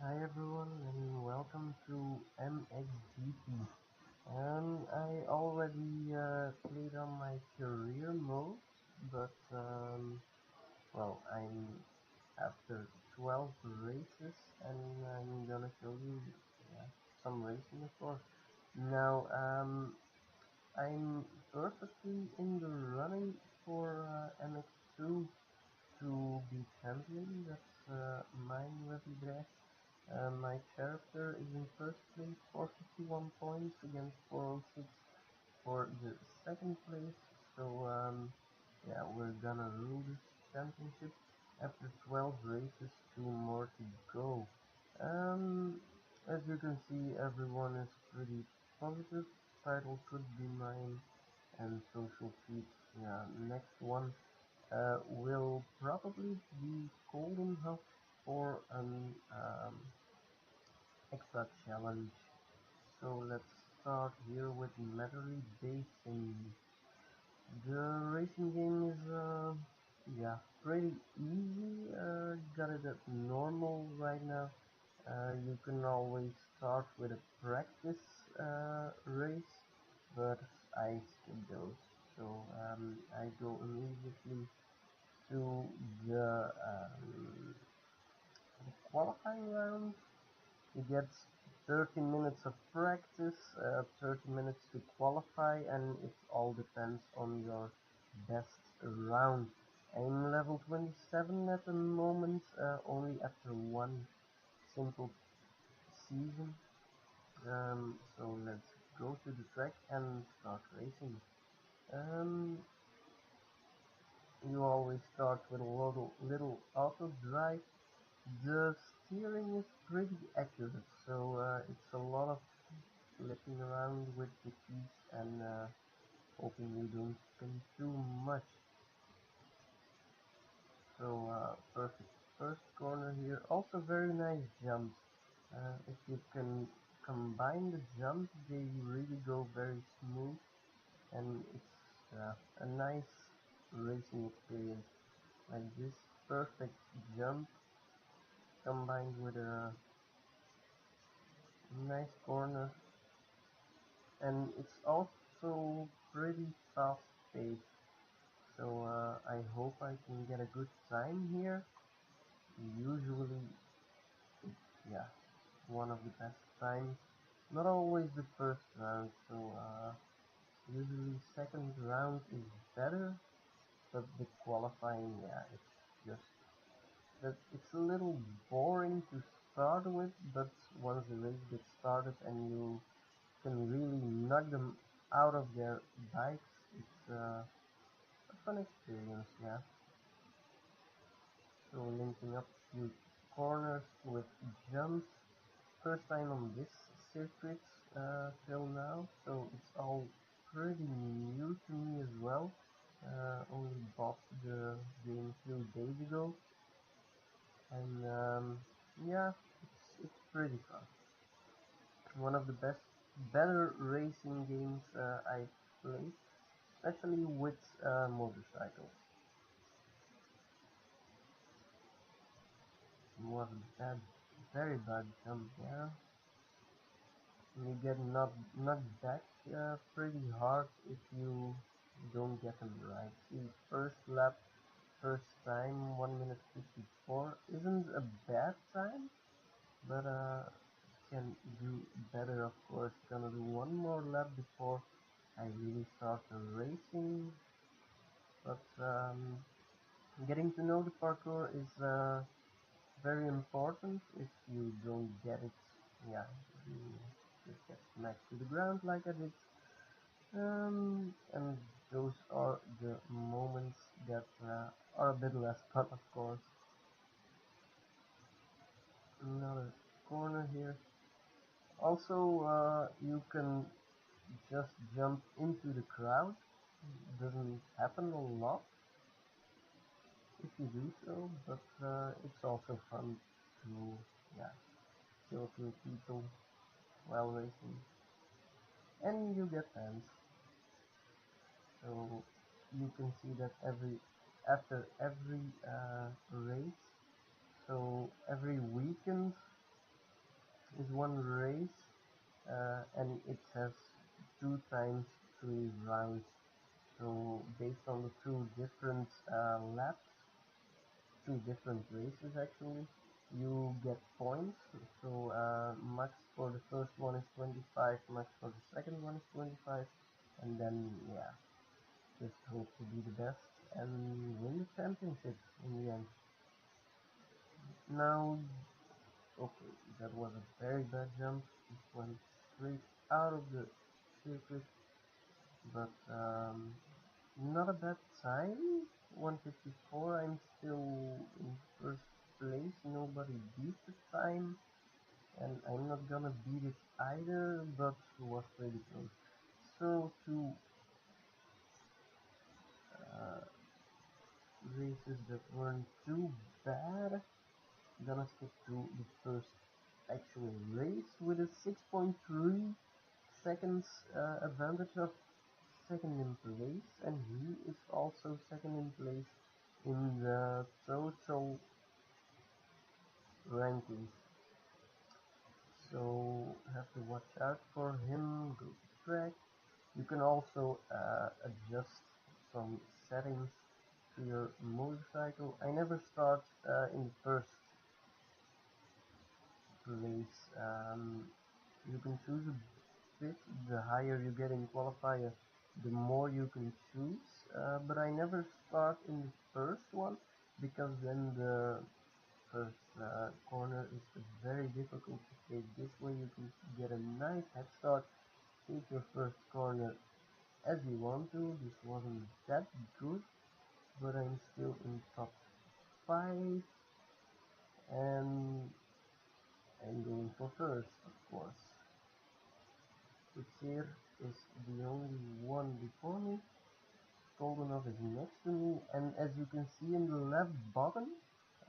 Hi everyone and welcome to mxgp. I already played on my career mode, but I'm after 12 races and I'm gonna show you some racing of course. Now I'm perfectly in the running for MX2 to be champion. That's mine with the my character is in first place, 451 points against 406 for the second place. So yeah, we're gonna rule this championship after 12 races, 2 more to go. Um, as you can see, everyone is pretty positive. Title could be mine, and social feed. Yeah, next one will probably be Golden Hub for an extra challenge. So let's start here with Metairie Basin. The racing game is yeah, pretty easy. Got it at normal right now. You can always start with a practice race, but I skip those. So I go immediately to the qualifying round. You get 30 minutes of practice, 30 minutes to qualify, and it all depends on your best round. I'm level 27 at the moment, only after one simple season. So let's go to the track and start racing. Um, you always start with a little auto drive. The steering is pretty accurate, so it's a lot of flipping around with the keys and hoping you don't spin too much. So perfect first corner here. Also very nice jumps. If you can combine the jumps, they really go very smooth, and it's a nice racing experience. Like this perfect jump combined with a nice corner, and it's also pretty fast paced. So I hope I can get a good time here. Usually, yeah, one of the best times. Not always the first round, so usually second round is better. But the qualifying, yeah, it's just that it's a little boring to start with. But once the race gets started and you can really knock them out of their bikes, it's a fun experience, yeah. So linking up few corners with jumps. First time on this circuit till now, so it's all pretty new to me as well. Only bought the game a few days ago, and yeah, it's pretty fun. One of the better racing games I've played, especially with motorcycles. Was a very bad jump there. You get knocked back pretty hard if you don't get them right. See, first lap, first time, 1 minute 54 isn't a bad time, but can do better of course. Gonna do one more lap before I really start the racing, but getting to know the parkour is very important. If you don't get it, yeah, you just get smacked to the ground like I did. And those are the moments that are a bit less fun, of course. Another corner here. Also, you can just jump into the crowd. It doesn't happen a lot if you do so, but it's also fun to, yeah, kill a few people while racing. And you get fans. So you can see that after every race, so every weekend is one race, and it has 2 times 3 rounds. So based on the two different laps, two different races actually, you get points. So max for the first one is 25, max for the second one is 25, and then yeah, just hope to be the best and win the championship in the end. Now, okay, that was a very bad jump. It went straight out of the circuit, but not a bad time. 154. I'm still in first place. Nobody beat the time, and I'm not gonna beat it either, but was pretty close. So two uh, races that weren't too bad. Gonna skip to the first actual race with a 6.3 seconds advantage of second in place, and he is also second in place in the total rankings. So have to watch out for him. Go to track. You can also adjust some settings to your motorcycle. I never start in the first place. You can choose a bit. The higher you get in qualifier, the more you can choose. But I never start in the first one because then the first corner is very difficult to take. This way you can get a nice head start, take your first corner as you want to. This wasn't that good, but I'm still in top 5 and I'm going for first, of course. Carreer is the only one before me. Goldenov is next to me, and as you can see in the left bottom,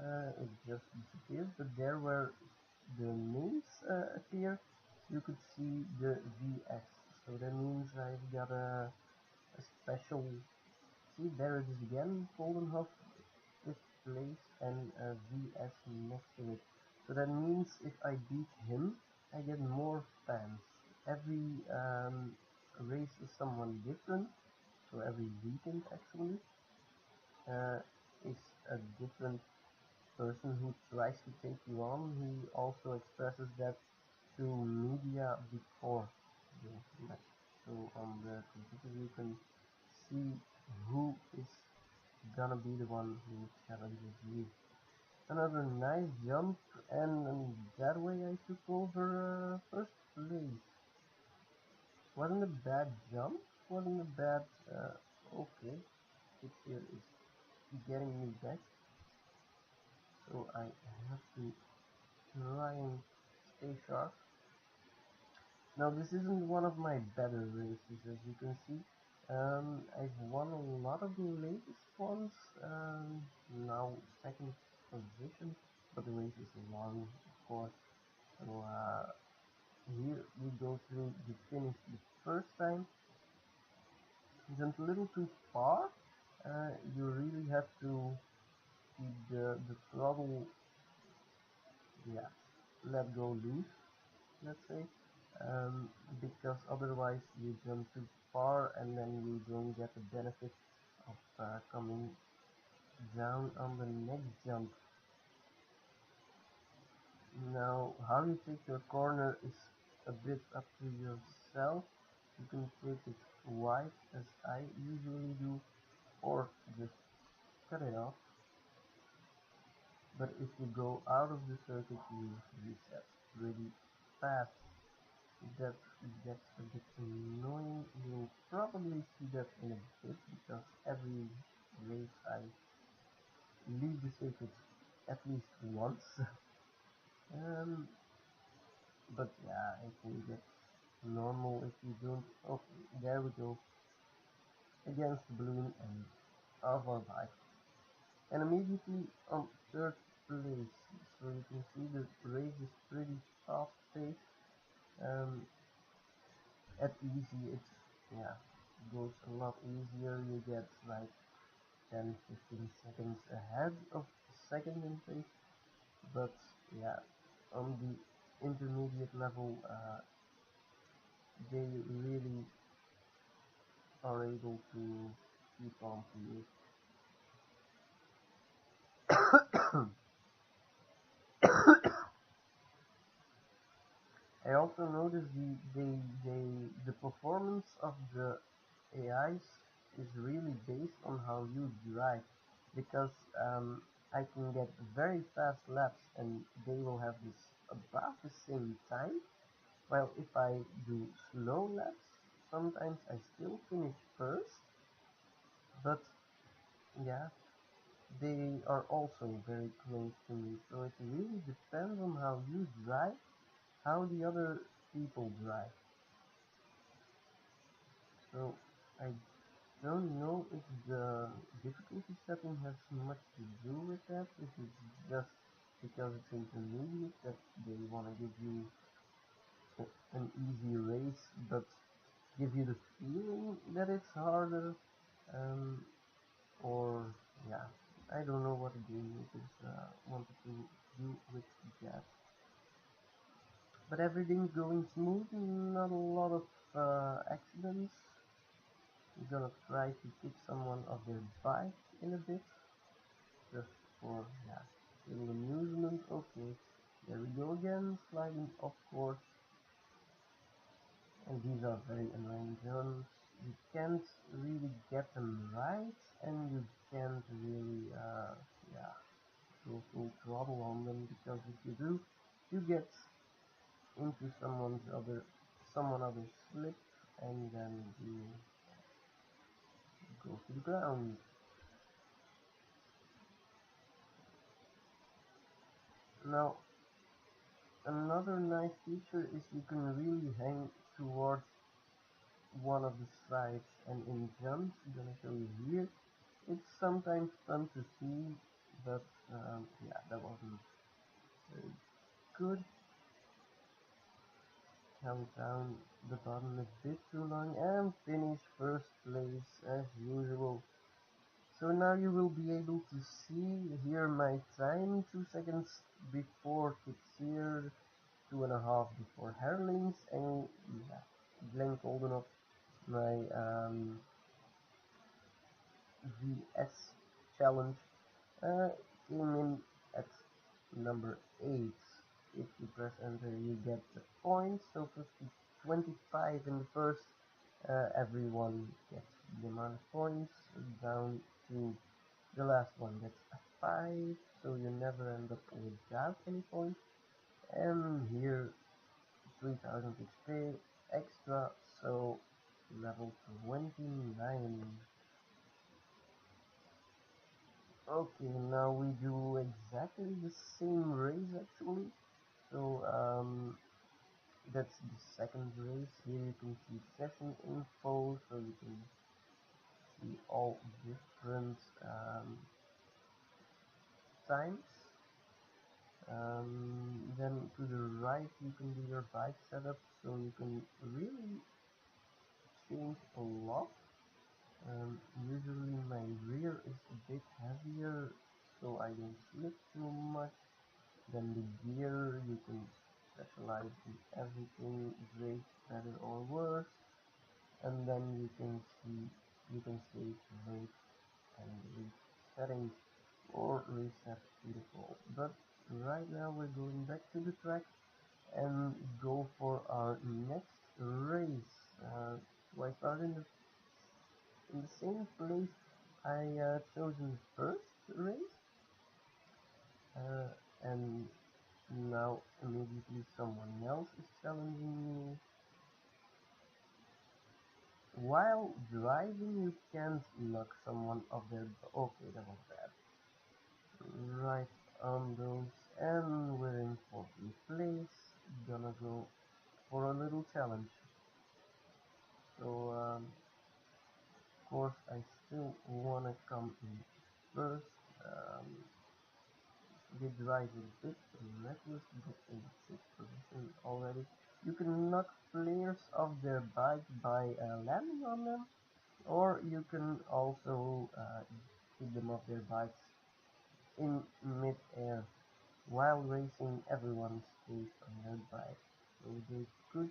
it just disappears, but there where the names appear, you could see the VS. So that means I've got a special, see there it is again, Goldenhof, fifth place, and a VS next to it. So that means if I beat him, I get more fans. Every race is someone different, so every weekend actually is a different person who tries to take you on. He also expresses that to media before the match. So on the computer you can see who is gonna be the one who challenges you. Another nice jump, and that way I took over first place. Wasn't a bad jump, wasn't a bad, okay, it here is getting me back, so I have to try and stay sharp. Now this isn't one of my better races, as you can see. I've won a lot of the latest ones, now second position, but the race is long, of course. So here we go through the finish the first time. Isn't a little too far. You really have to keep the throttle, yeah, let go loose, let's say, because otherwise you jump too far and then you don't get the benefit of coming down on the next jump. Now, how you take your corner is a bit up to yourself. You can take it wide as I usually do, or just cut it off. But if you go out of the circuit, you reset really fast. That gets a bit annoying. You'll probably see that in a bit because every race I leave the circuit at least once. um, but yeah, I think that's normal if you don't. Oh, there we go. Against the balloon and off our bike. And immediately on third place. So you can see the race is pretty fast paced. At easy, it's, yeah, goes a lot easier. You get like 10-15 seconds ahead of second in place. But yeah, on the intermediate level, they really are able to keep on to you. I also noticed the performance of the AIs is really based on how you drive, because I can get very fast laps and they will have this about the same time, while if I do slow laps, sometimes I still finish first, but yeah, they are also very close to me, so it really depends on how you drive, how the other people drive. So I don't know if the difficulty setting has much to do with that, if it's just because it's intermediate that they want to give you an easy race, but give you the feeling that it's harder, um, or yeah, I don't know what the game makers wanted to do with that. But everything's going smooth, not a lot of accidents. I'm gonna try to kick someone off their bike in a bit, just for, yeah, little amusement. Okay, there we go again, sliding off course, and these are very annoying zones. You can't really get them right, and you can't really, yeah, go full throttle on them, because if you do, you get into someone other's slip, and then you go to the ground. Now, another nice feature is you can really hang towards one of the sides, and in jumps, I'm gonna show you here, it's sometimes fun to see, but yeah, that wasn't very good. Held down the button a bit too long and finish first place as usual. So now you will be able to see here my time, 2 seconds before kicks here, 2.5 before Herlings, and yeah, Glenn Goldenov, my VS challenge, uh, came in at number 8. If you press enter, you get the points. So 25 in the first, everyone gets the amount of points, down to the last one gets a 5, so you never end up without any points. And here 3000 XP extra, so level 29. Okay, now we do exactly the same race actually. So that's the second race. Here you can see session info, so you can see all different times. Then to the right you can do your bike setup, so you can really change a lot. Usually my rear is a bit heavier, so I don't slip too much. Then the gear, you can specialize in everything, great, better or worse. And then you can save rate and reach settings or reset to default. But right now we're going back to the track and go for our next race. So I start in the same place I chosen the first race, and now immediately someone else is challenging me. While driving you can't knock someone off their okay, that was bad. Right on those, and we're in 14th place. Gonna go for a little challenge. So of course I still wanna come in first. They drive a bit reckless, but in 6th position already. You can knock players off their bike by landing on them, or you can also kick them off their bikes in mid-air. while racing everyone's pace on their bike. So they could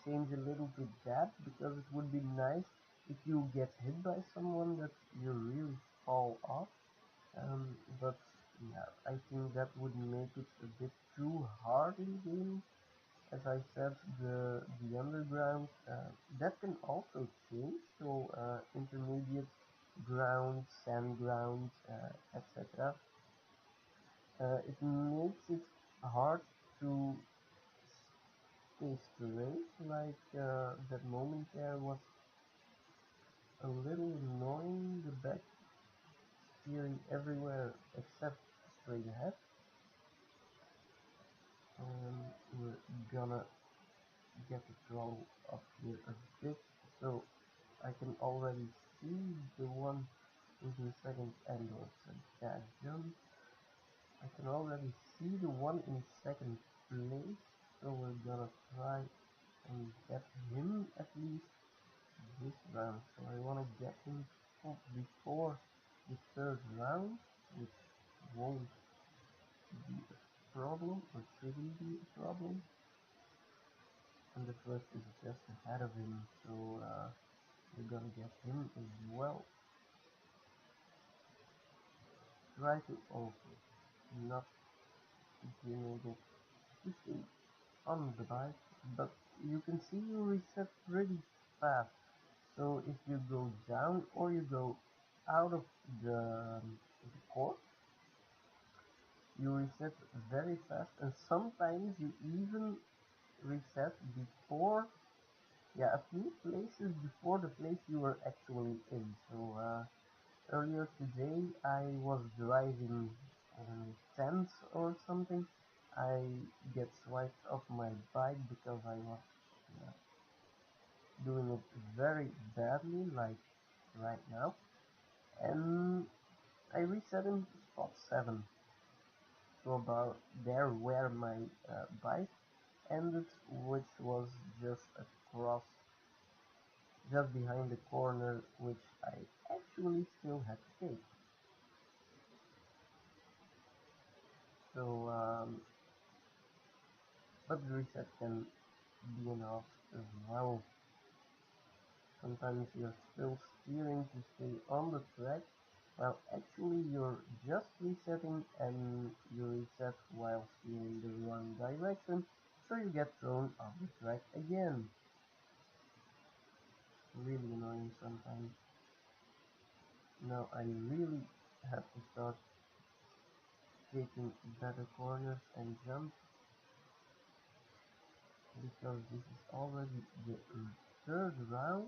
change a little bit that, because it would be nice if you get hit by someone that you really fall off. But yeah, I think that would make it a bit too hard in game. As I said, the underground that can also change. So intermediate ground, sand ground, etc. It makes it hard to stay straight. Like that moment there was a little annoying. The back steering everywhere except straight ahead. We're gonna get the throttle up here a bit, so I can already see the one in second and also that jump. I can already see the one in second place, so we're gonna try and get him at least this round. So I wanna get him before the third round, which won't be a problem or shouldn't be a problem. And the first is just ahead of him, so we're gonna get him as well. Try to also not being able to stay on the bike, but you can see you reset pretty fast. So if you go down or you go out of the course, you reset very fast, and sometimes you even reset before, yeah, a few places before the place you were actually in. So earlier today I was driving 10th or something. I get swiped off my bike because I was doing it very badly, like right now, and I reset in spot 7, so about there where my bike ended, which was just across, just behind the corner, which I actually still had to take. So, but the reset can be enough as well. Sometimes you're still steering to stay on the track, while actually you're just resetting and you reset while steering the wrong direction, so you get thrown off the track again. Really annoying sometimes. Now I really have to start taking better corners and jumps, because this is already the third round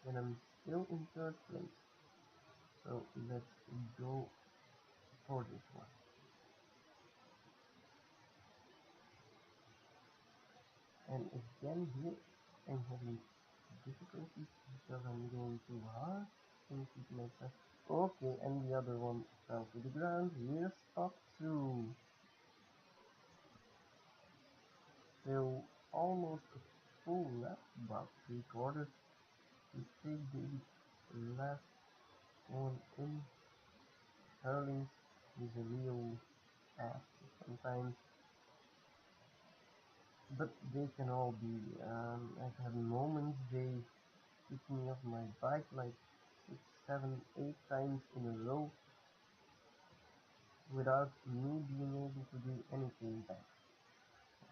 and I'm still in third place. So let's go for this one. And again here I'm having difficulties because I'm going too hard. Can keep myself. Okay, and the other one fell to the ground. Here's spot 2. Still almost a full lap, about 3/4 to take the last one in. Hurling is a real ass sometimes, but they can all be. I've had moments they took me off my bike like 6, 7, 8 times in a row without me being able to do anything back.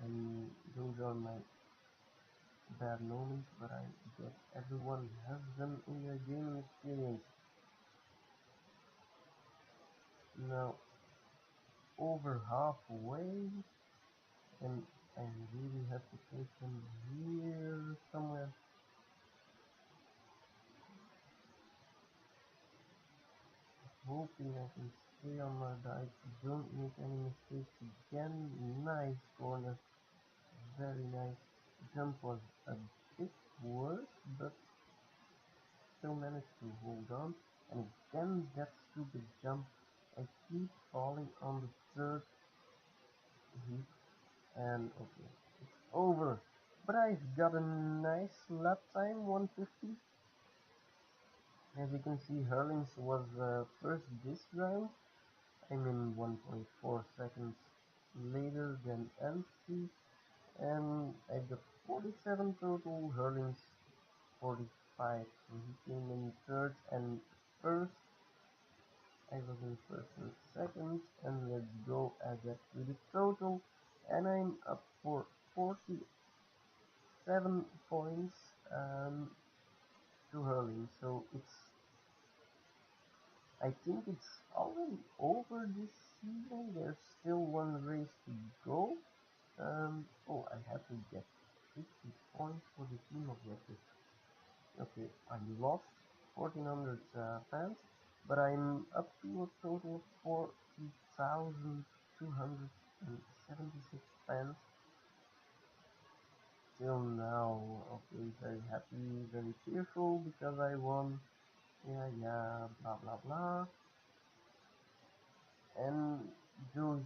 And those are my bad moments, but I guess everyone has them in their gaming experience. Now, over halfway, and I really have to take them here somewhere. Hoping I can stay on my bike, don't make any mistakes again. Nice corner, very nice. Jump was a bit worse, but still managed to hold on. And again, that stupid jump. I keep falling on the third heat, and okay, it's over. But I've got a nice lap time, 150. As you can see, Hurlings was first this round. I'm in 1.4 seconds later than entry, and I got 47 total, hurlings 45, so he came in third and first. I was in first and second, and let's go add that to the total, and I'm up for 47 points to hurling, so I think it's already over this season. There's still one race to go. Oh, I have to get 50 points for the team objective. Okay, I lost 1400 fans, but I'm up to a total of 40,276 fans till now. Okay, very happy, very cheerful because I won. Yeah, blah blah blah. And those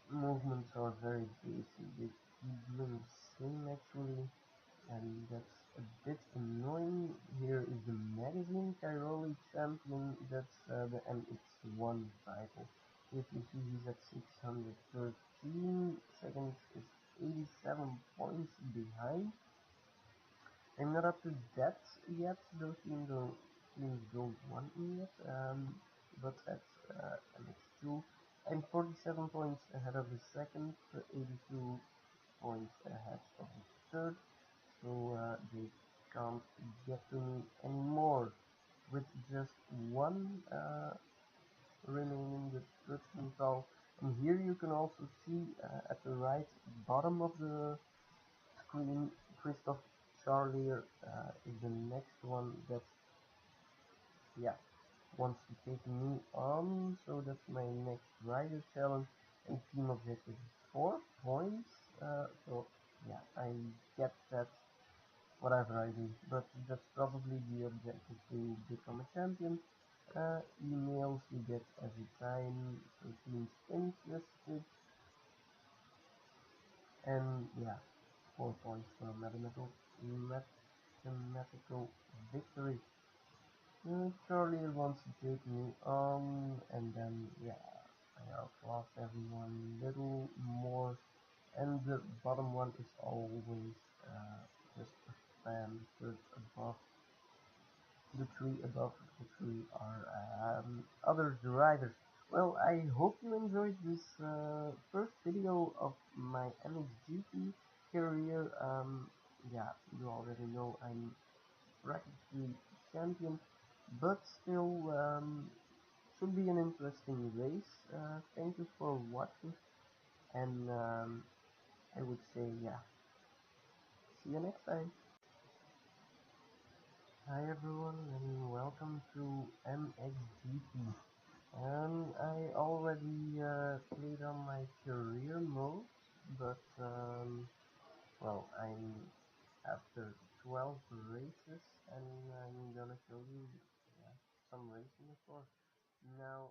movements are very basic. They keep doing the same actually, and that's a bit annoying. Here is the magazine Cairoli champion. That's the MX1 title. If you see, he's at 613 seconds, is 87 points behind. I'm not up to that yet. Those teams don't want me yet. But at MX2, I'm 47 points ahead of the second, 82 points ahead of the third. So they can't get to me anymore. With just one remaining, the third. And here you can also see at the right bottom of the screen, Christoph Charlier is the next one that, yeah, wants to take me on. So that's my next rider challenge, and team objective is 4 points. So yeah, I get that whatever I do, but that's probably the objective, to become a champion. Emails you get every time, so teams interested, and yeah, 4 points for a mathematical victory. Charlie wants to take me on, and then yeah, I outclass everyone a little more, and the bottom one is always just a fan, because above the three above the three are other riders. Well, I hope you enjoyed this first video of my mxgp career. Yeah, you already know I'm practically champion, but still should be an interesting race. Thank you for watching, and I would say, yeah, see you next time. Hi everyone, and welcome to mxgp. I already played on my career mode, but well, I'm after 12 races, and I'm gonna show you, yeah, some racing of course. Now